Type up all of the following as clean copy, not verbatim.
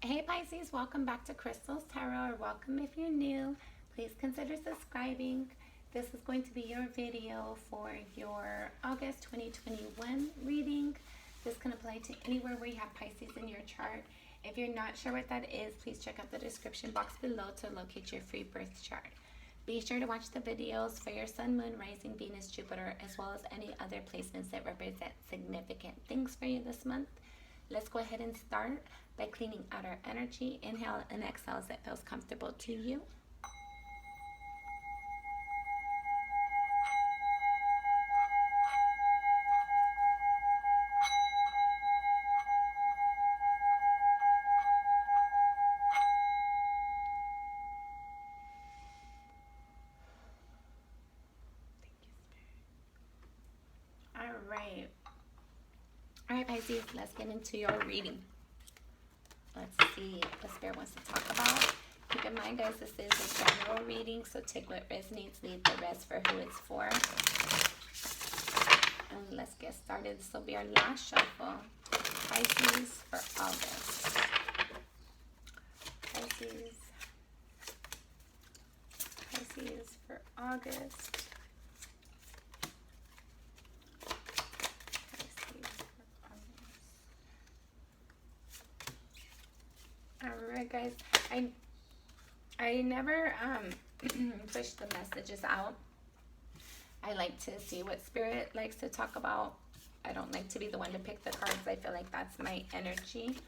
Hey Pisces, welcome back to Crystal's Tarot, or welcome if you're new. Please consider subscribing. This is going to be your video for your August 2021 reading. This can apply to anywhere where you have Pisces in your chart. If you're not sure what that is, please check out the description box below to locate your free birth chart. Be sure to watch the videos for your Sun, Moon, Rising, Venus, Jupiter, as well as any other placements that represent significant things for you this month. Let's go ahead and start by cleaning out our energy. Inhale and exhale as it feels comfortable to you. All right, Pisces, let's get into your reading. Let's see what Spirit wants to talk about. Keep in mind, guys, this is a general reading, so take what resonates, leave the rest for who it's for. And let's get started. This will be our last shuffle. Pisces for August. Pisces for August. Alright, guys, I never push the messages out. I like to see what Spirit likes to talk about. I don't like to be the one to pick the cards. I feel like that's my energy,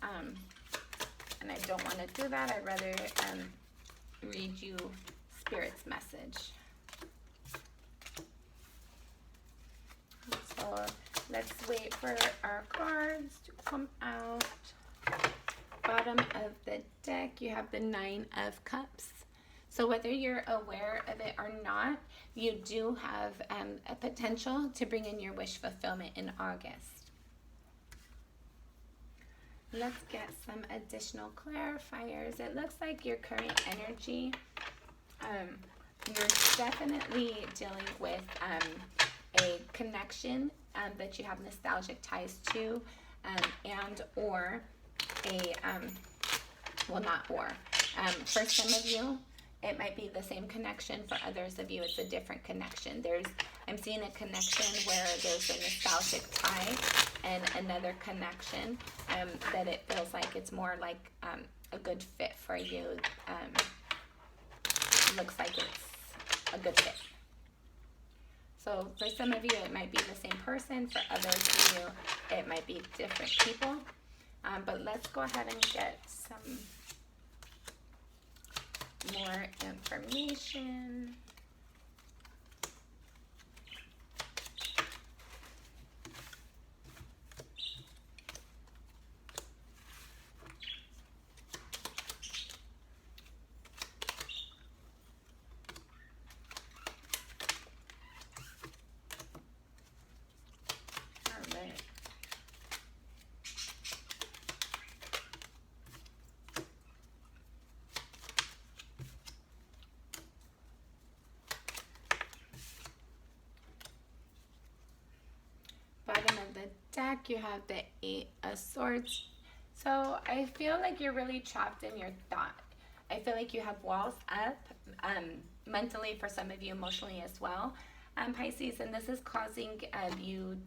and I don't want to do that. I'd rather read you Spirit's message. So let's wait for our cards to come out. Bottom of the deck, you have the Nine of Cups. So whether you're aware of it or not, you do have a potential to bring in your wish fulfillment in August. Let's get some additional clarifiers. It looks like your current energy, you're definitely dealing with a connection that you have nostalgic ties to, and or for some of you it might be the same connection. For others of you it's a different connection. I'm seeing a connection where there's a nostalgic tie, and another connection that it feels like it's more like a good fit for you. Looks like it's a good fit. So for some of you it might be the same person. For others of you it might be different people. But let's go ahead and get some more information. All right. Bottom of the deck, you have the Eight of Swords. So I feel like you're really trapped in your thought. I feel like you have walls up, mentally for some of you, emotionally as well, Pisces, and this is causing you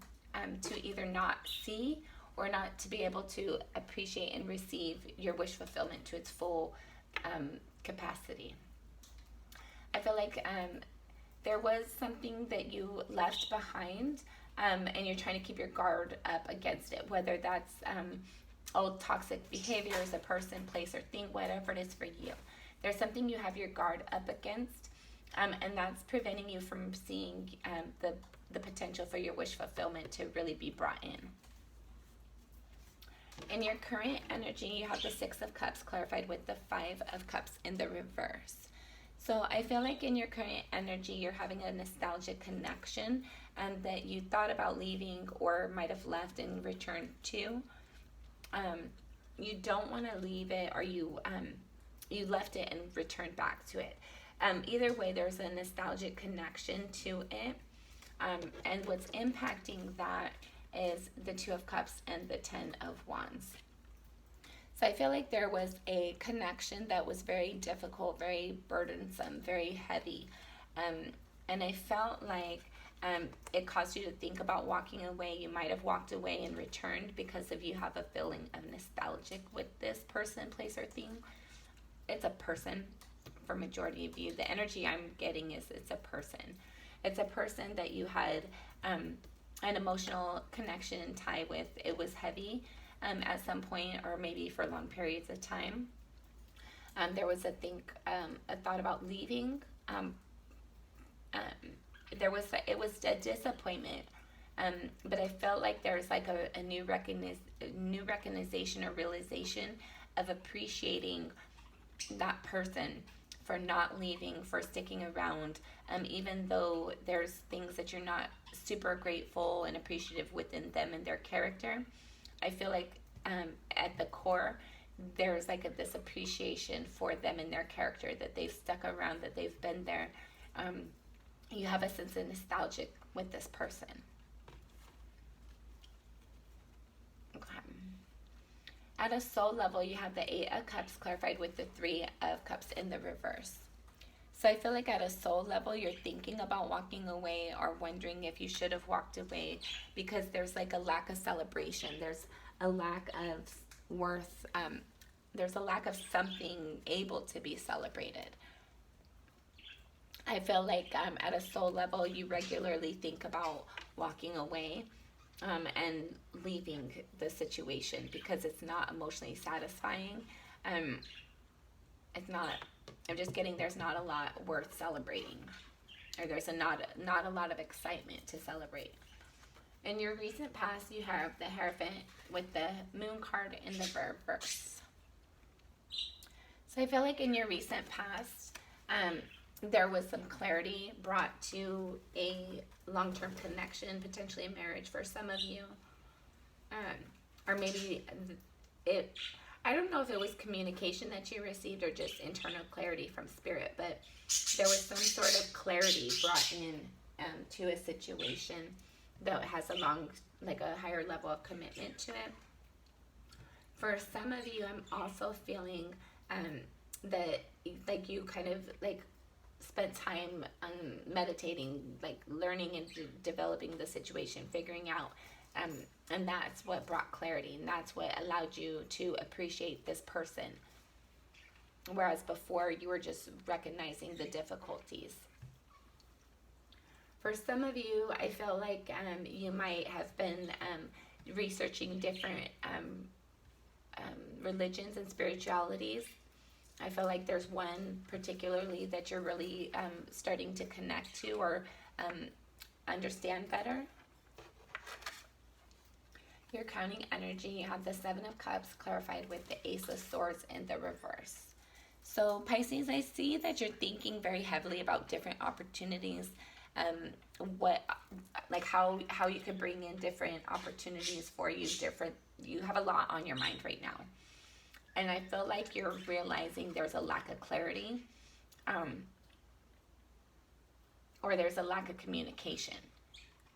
to either not see or not to be able to appreciate and receive your wish fulfillment to its full capacity. I feel like there was something that you left behind, and you're trying to keep your guard up against it, whether that's old toxic behaviors, a person, place, or thing, whatever it is for you. There's something you have your guard up against, and that's preventing you from seeing the potential for your wish fulfillment to really be brought in. In your current energy, you have the Six of Cups clarified with the Five of Cups in the reverse. So I feel like in your current energy, you're having a nostalgic connection, and that you thought about leaving or might have left and returned to. You don't want to leave it, or you left it and returned back to it. Either way, there's a nostalgic connection to it, and what's impacting that is the Two of Cups and the Ten of Wands. So I feel like there was a connection that was very difficult, very burdensome, very heavy. Um, and I felt like it caused you to think about walking away. You might have walked away and returned because of you have a feeling of nostalgic with this person, place, or thing. It's a person for majority of you. The energy I'm getting is it's a person. It's a person that you had an emotional connection and tie with. It was heavy at some point, or maybe for long periods of time. There was a thought about leaving. It was a disappointment, but I felt like there was like a new recognition or realization of appreciating that person for not leaving, for sticking around, even though there's things that you're not super grateful and appreciative within them and their character. I feel like at the core, there's like this appreciation for them and their character, that they've stuck around, that they've been there. You have a sense of nostalgic with this person. Okay. At a soul level, you have the Eight of Cups clarified with the Three of Cups in the reverse. So I feel like at a soul level, you're thinking about walking away or wondering if you should have walked away because there's like a lack of celebration. There's a lack of worth. There's a lack of something able to be celebrated. I feel like at a soul level, you regularly think about walking away and leaving the situation because it's not emotionally satisfying. It's not. I'm just getting there's not a lot worth celebrating, or there's not a lot of excitement to celebrate. In your recent past, you have the Hierophant with the Moon card in the reverse. So I feel like in your recent past, there was some clarity brought to a long-term connection, potentially a marriage for some of you. Or maybe I don't know if it was communication that you received or just internal clarity from spirit, but there was some sort of clarity brought in to a situation that has a higher level of commitment to it. For some of you, I'm also feeling that like you kind of like spent time meditating, like learning and developing the situation, figuring out, and that's what brought clarity, and that's what allowed you to appreciate this person. Whereas before, you were just recognizing the difficulties. For some of you, I feel like you might have been researching different religions and spiritualities. I feel like there's one particularly that you're really starting to connect to or understand better. Your counting energy, you have the Seven of Cups clarified with the Ace of Swords in the reverse. So Pisces, I see that you're thinking very heavily about different opportunities, how you could bring in different opportunities for you. You have a lot on your mind right now. And I feel like you're realizing there's a lack of clarity, or there's a lack of communication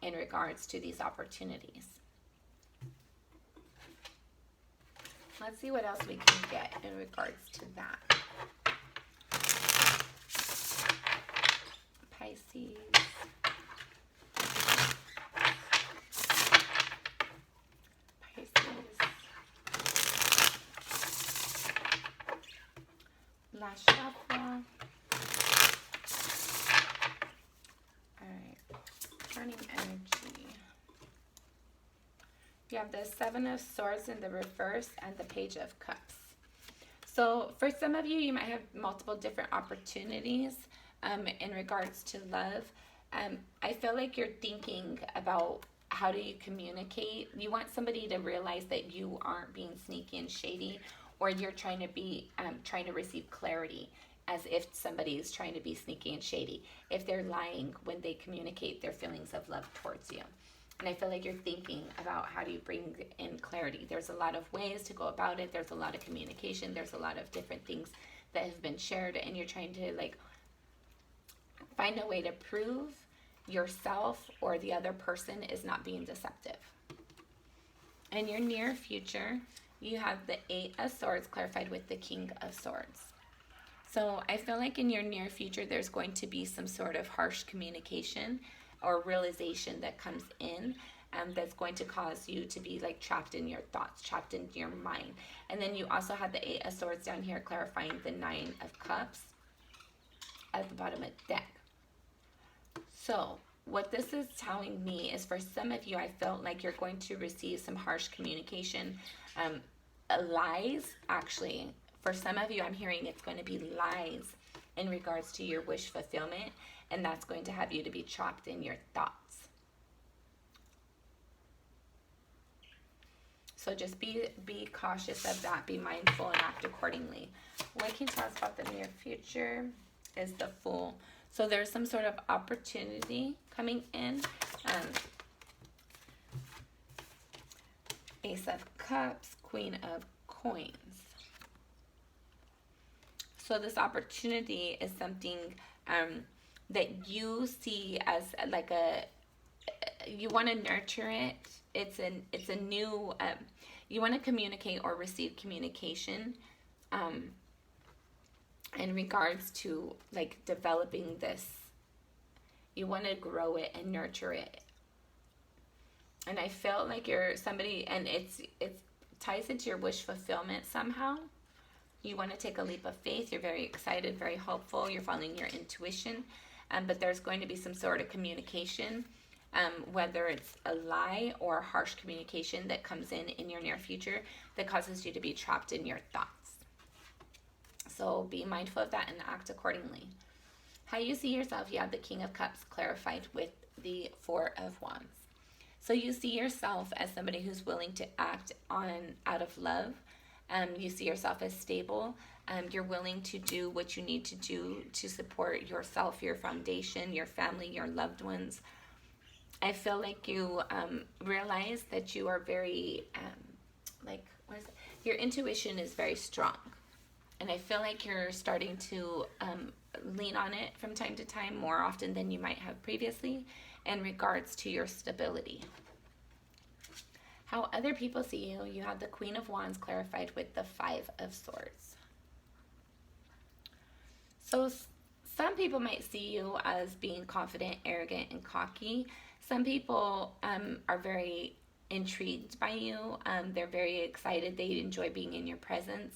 in regards to these opportunities. Let's see what else we can get in regards to that. Pisces. Last shuffle. Alright. Turning energy. You have the Seven of Swords in the reverse and the Page of Cups. So for some of you, you might have multiple different opportunities in regards to love. I feel like you're thinking about how do you communicate. You want somebody to realize that you aren't being sneaky and shady, or you're trying to receive clarity as if somebody is trying to be sneaky and shady. If they're lying when they communicate their feelings of love towards you. And I feel like you're thinking about how do you bring in clarity. There's a lot of ways to go about it. There's a lot of communication. There's a lot of different things that have been shared, and you're trying to find a way to prove yourself or the other person is not being deceptive. In your near future, you have the Eight of Swords clarified with the King of Swords. So I feel like in your near future, there's going to be some sort of harsh communication or realization that comes in that's going to cause you to be like trapped in your thoughts, trapped in your mind. And then you also have the Eight of Swords down here clarifying the Nine of Cups at the bottom of the deck. So what this is telling me is, for some of you, I felt like you're going to receive some harsh communication, lies. Actually, for some of you, I'm hearing it's going to be lies in regards to your wish fulfillment, and that's going to have you to be trapped in your thoughts. So just be cautious of that, be mindful, and act accordingly. What can you tell us about the near future is the Fool. So there's some sort of opportunity coming in. Ace of Cups, Queen of Coins. So this opportunity is something that you see as like you want to nurture it. It's a new, you want to communicate or receive communication in regards to like developing this. You want to grow it and nurture it. And I felt like you're somebody, and it ties into your wish fulfillment somehow. You want to take a leap of faith. You're very excited, very hopeful. You're following your intuition. But there's going to be some sort of communication, whether it's a lie or a harsh communication that comes in your near future that causes you to be trapped in your thoughts. So be mindful of that and act accordingly. How you see yourself, you have the King of Cups clarified with the Four of Wands. So you see yourself as somebody who's willing to act out of love. You see yourself as stable. You're willing to do what you need to do to support yourself, your foundation, your family, your loved ones. I feel like you realize that you are very, your intuition is very strong. And I feel like you're starting to lean on it from time to time, more often than you might have previously, in regards to your stability. How other people see you, you have the Queen of Wands clarified with the Five of Swords. So some people might see you as being confident, arrogant, and cocky. Some people are very intrigued by you. They're very excited. They enjoy being in your presence.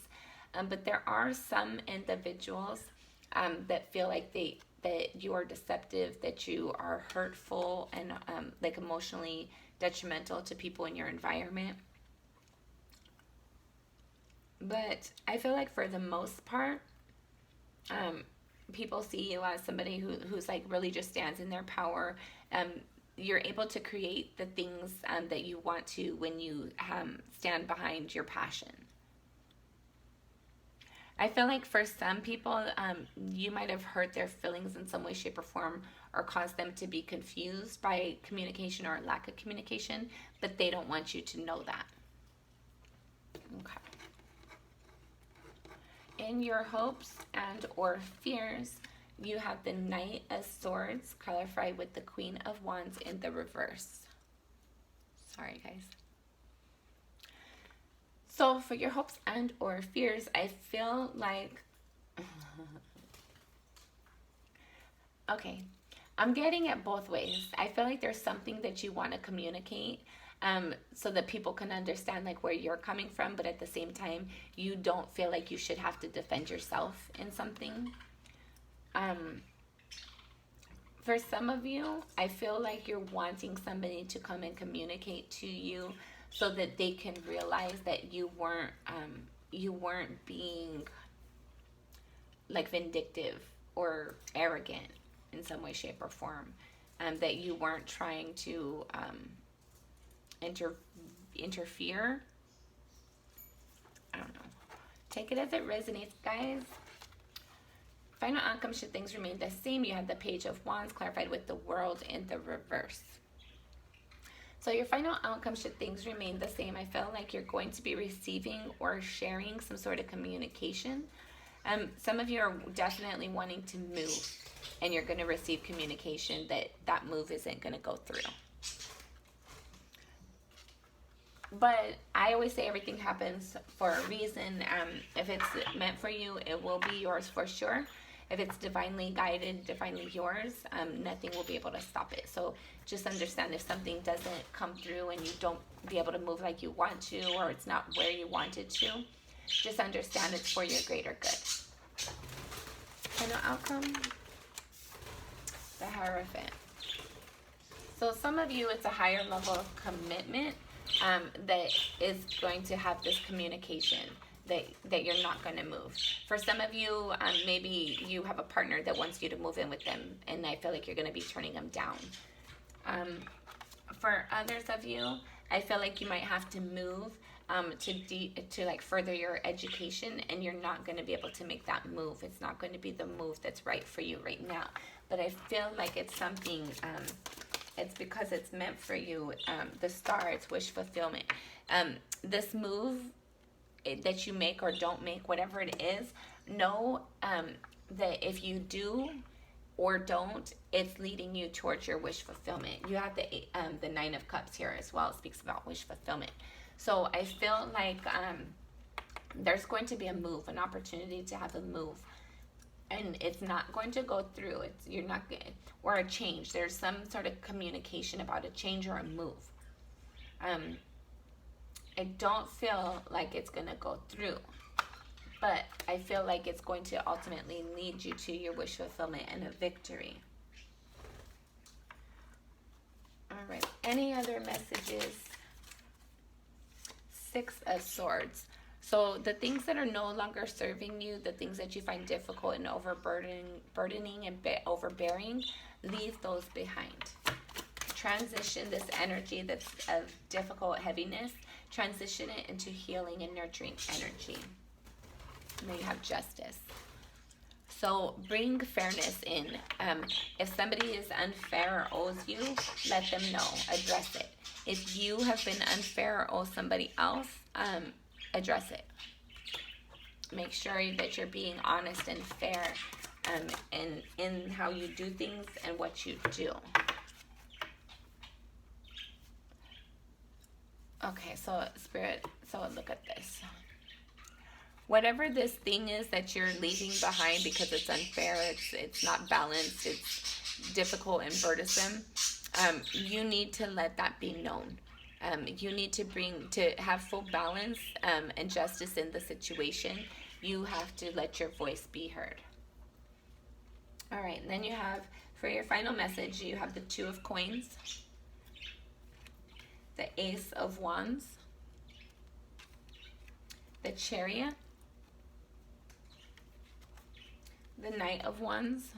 But there are some individuals that feel like that you are deceptive, that you are hurtful, and like emotionally detrimental to people in your environment. But I feel like for the most part, people see you as somebody who's like really just stands in their power. You're able to create the things that you want to when you stand behind your passion. I feel like for some people, you might have hurt their feelings in some way, shape, or form, or caused them to be confused by communication or lack of communication, but they don't want you to know that. Okay. In your hopes and or fears, you have the Knight of Swords clarified with the Queen of Wands in the reverse. Sorry, guys. So for your hopes and or fears, I feel like, okay, I'm getting it both ways. I feel like there's something that you want to communicate so that people can understand like where you're coming from, but at the same time, you don't feel like you should have to defend yourself in something. For some of you, I feel like you're wanting somebody to come and communicate to you so that they can realize that you weren't being like vindictive or arrogant in some way, shape, or form. That you weren't trying to interfere. I don't know. Take it as it resonates, guys. Final outcome, should things remain the same, you have the Page of Wands clarified with the World in the reverse. So your final outcome, should things remain the same, I feel like you're going to be receiving or sharing some sort of communication. Some of you are definitely wanting to move, and you're going to receive communication that move isn't going to go through. But I always say everything happens for a reason. If it's meant for you, it will be yours for sure. If it's divinely guided, divinely yours, nothing will be able to stop it. So just understand, if something doesn't come through and you don't be able to move like you want to, or it's not where you wanted to, just understand it's for your greater good. Final outcome, the Hierophant. So some of you, it's a higher level of commitment that is going to have this communication that you're not going to move. For some of you, maybe you have a partner that wants you to move in with them, and I feel like you're going to be turning them down. For others of you, I feel like you might have to move to like further your education, and you're not going to be able to make that move. It's not going to be the move that's right for you right now. But I feel like it's something, it's because it's meant for you. The Star, it's wish fulfillment. This move that you make or don't make, whatever it is, know that if you do or don't, it's leading you towards your wish fulfillment. You have the Nine of Cups here as well. It speaks about wish fulfillment. So I feel like there's going to be a move, an opportunity to have a move, and it's not going to go through. You're not going, or a change. There's some sort of communication about a change or a move. I don't feel like it's going to go through, but I feel like it's going to ultimately lead you to your wish fulfillment and a victory. All right. Any other messages? Six of Swords. So the things that are no longer serving you, the things that you find difficult and burdening and overbearing, leave those behind. Transition this energy that's of difficult heaviness, transition it into healing and nurturing energy. And then you have Justice. So bring fairness in. If somebody is unfair or owes you, let them know. Address it. If you have been unfair or owe somebody else, address it. Make sure that you're being honest and fair in how you do things and what you do. Okay, so Spirit, so look at this. Whatever this thing is that you're leaving behind because it's unfair, it's not balanced, it's difficult and burdensome, you need to let that be known. You need to have full balance and justice in the situation. You have to let your voice be heard. All right, and then you have, for your final message, you have the Two of Coins, the Ace of Wands, the Chariot, the Knight of Wands,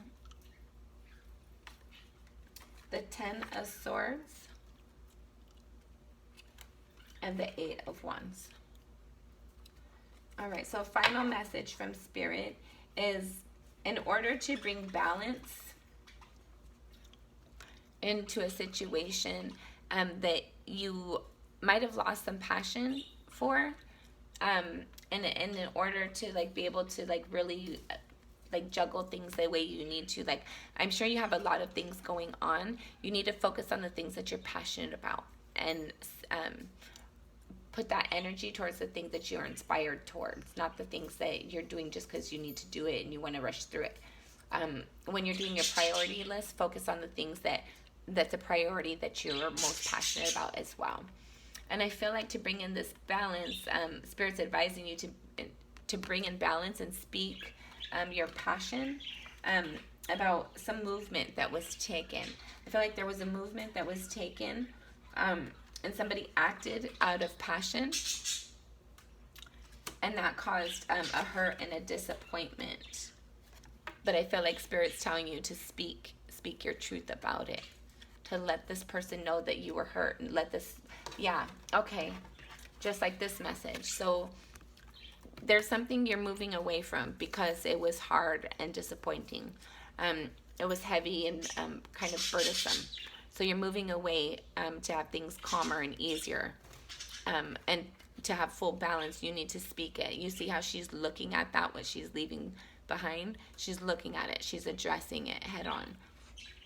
the Ten of Swords, and the Eight of Wands. All right, so final message from Spirit is, in order to bring balance into a situation that you might have lost some passion for, and in order to like be able to like really like juggle things the way you need to, like I'm sure you have a lot of things going on. You need to focus on the things that you're passionate about and put that energy towards the things that you're inspired towards, not the things that you're doing just because you need to do it and you want to rush through it. When you're doing your priority list, focus on the things that's a priority that you're most passionate about as well. And I feel like to bring in this balance, Spirit's advising you to bring in balance and speak your passion about some movement that was taken. I feel like there was a movement that was taken and somebody acted out of passion, and that caused a hurt and a disappointment. But I feel like Spirit's telling you to speak your truth about it, to let this person know that you were hurt, and let this, okay, just like this message. So there's something you're moving away from because it was hard and disappointing. It was heavy and kind of burdensome. So you're moving away to have things calmer and easier. And to have full balance, you need to speak it. You see how she's looking at that, what she's leaving behind? She's looking at it. She's addressing it head on.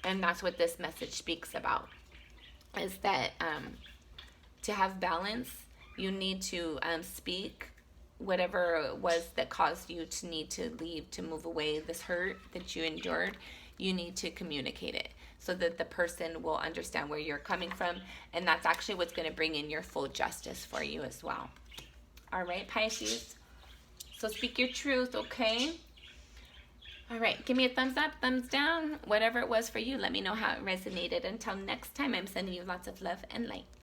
And that's what this message speaks about, is that to have balance You need to speak whatever it was that caused you to need to leave, to move away, this hurt that you endured. You need to communicate it so that the person will understand where you're coming from, and that's actually what's going to bring in your full justice for you as well. All right, Pisces? So speak your truth, okay? All right, give me a thumbs up, thumbs down, whatever it was for you. Let me know how it resonated. Until next time, I'm sending you lots of love and light.